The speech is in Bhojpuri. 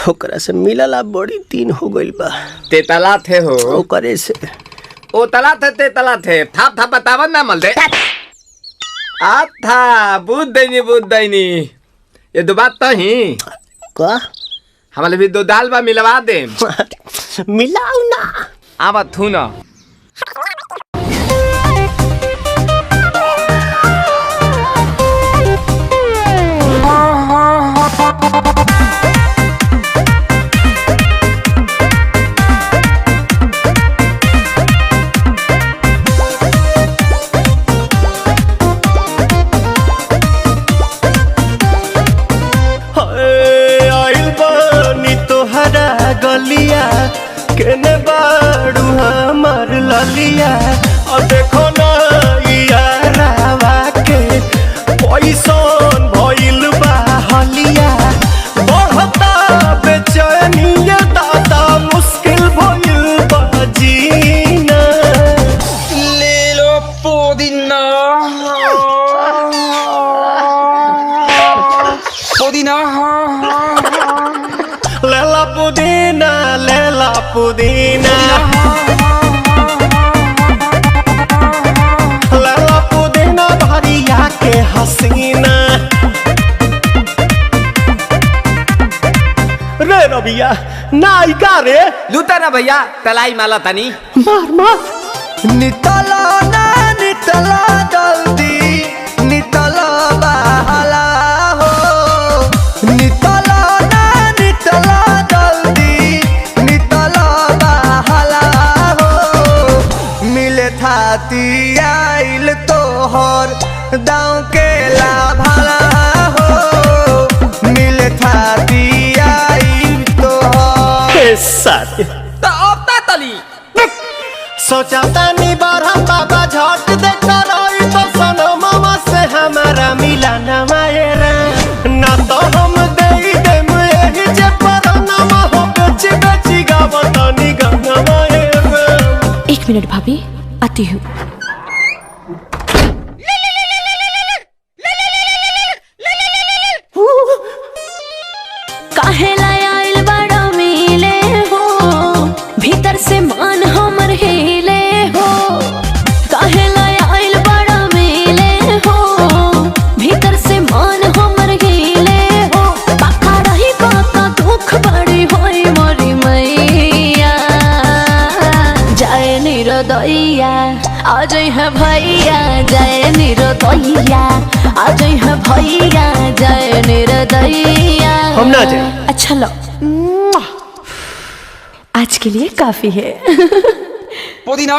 ओकरा से मिलला बड़ी दिन हो गइल बा। ते तला थे हो ओकरे से ओ तला थे ते तला थे था बतावन ना मल दे आ था बुद्ध दैनी ये दो बात तो ही का हमारे भी दो दाल बा मिलवा दे मिलाऊ ना आवा थू ना गलिया केने बाड़ू हमार ललिया और देखो ना यारावा के पैसन भइल बा हलिया बढ़ता बेचैनिया दादा मुश्किल भइल बा जीना ले लो पुदीना लेला पुदीना लेला पुदीना भरिया के हसीना रे रबिया नायिका रे लूटा ना भैया तलाई माला तनी मार मार नितला ना नितला जल्दी नितला बहाला हो नितला ना नितला आइल तोहर दाँव के लाभाला हो मिले थाती आइल तोहर साथी तो अब ता तली सोचा तानी बारह बाबा झट देखता रही तो सनो मामा से हमारा मिला ना मायरा ना तो हम दे देम यही जे पर ना हो बेची बेची गावतानी गंगा मायरा। 1 मिनट भाभी आती हूँ। काहेला आइल बड़ा मिले हो भीतर से मान हमर हिले हो काहेला आइल बड़ा मिले हो भीतर से मान हमर हिले हो बाका रही बाका दुख बड़ी होई मोरी मैया जाए निरोदैया आज है भैया जय निरोदैया आज है भैया जय निरोदैया हम ना जाए। अच्छा लो आज के लिए काफी है पुदीना